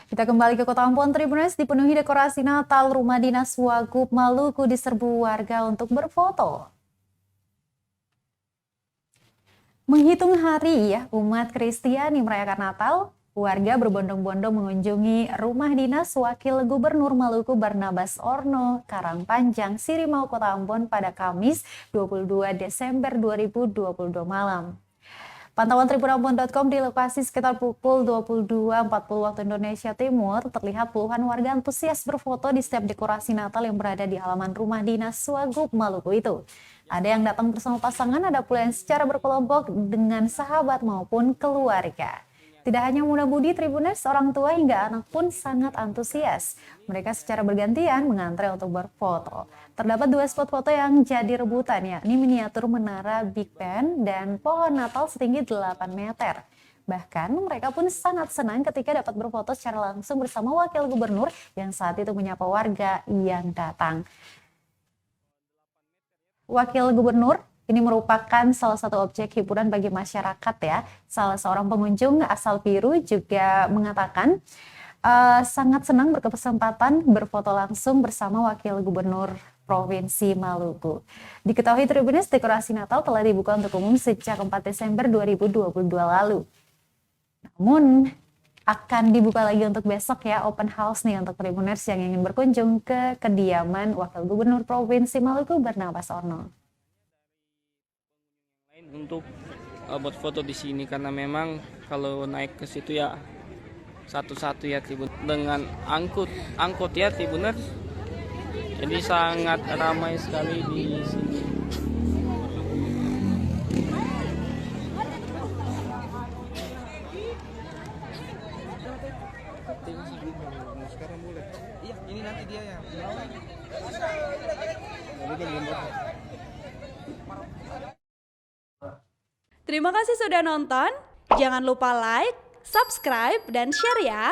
Kita kembali ke Kota Ambon, Tribuners dipenuhi dekorasi Natal, rumah dinas Wagub Maluku diserbu warga untuk berfoto. Menghitung hari ya, umat Kristiani merayakan Natal, warga berbondong-bondong mengunjungi rumah dinas Wakil Gubernur Maluku Barnabas Orno, Karangpanjang, Sirimau, Kota Ambon pada Kamis 22 Desember 2022 malam. Pantauan tribunambon.com di lokasi sekitar pukul 22.40 waktu Indonesia Timur, terlihat puluhan warga antusias berfoto di setiap dekorasi Natal yang berada di halaman rumah dinas Wagub Maluku itu. Ada yang datang bersama pasangan, ada pula yang secara berkelompok dengan sahabat maupun keluarga. Tidak hanya muda-mudi Tribuners, orang tua hingga anak pun sangat antusias. Mereka secara bergantian mengantre untuk berfoto. Terdapat dua spot foto yang jadi rebutan, yakni miniatur menara Big Ben dan pohon Natal setinggi 8 meter. Bahkan mereka pun sangat senang ketika dapat berfoto secara langsung bersama Wakil Gubernur yang saat itu menyapa warga yang datang. Wakil Gubernur ini merupakan salah satu objek hiburan bagi masyarakat ya. Salah seorang pengunjung asal Peru juga mengatakan sangat senang berkesempatan berfoto langsung bersama Wakil Gubernur Provinsi Maluku. Diketahui Tribuners, dekorasi Natal telah dibuka untuk umum sejak 4 Desember 2022 lalu. Namun akan dibuka lagi untuk besok ya, open house nih untuk Tribuners yang ingin berkunjung ke kediaman Wakil Gubernur Provinsi Maluku Barnabas Orno. Untuk buat foto di sini karena memang kalau naik ke situ ya satu-satu ya Tribun dengan angkut ya Tribuners, jadi sangat ramai sekali di sini. Sekarang boleh. Iya, ini nanti dia yang. Terima kasih sudah nonton. Jangan lupa like, subscribe, dan share ya.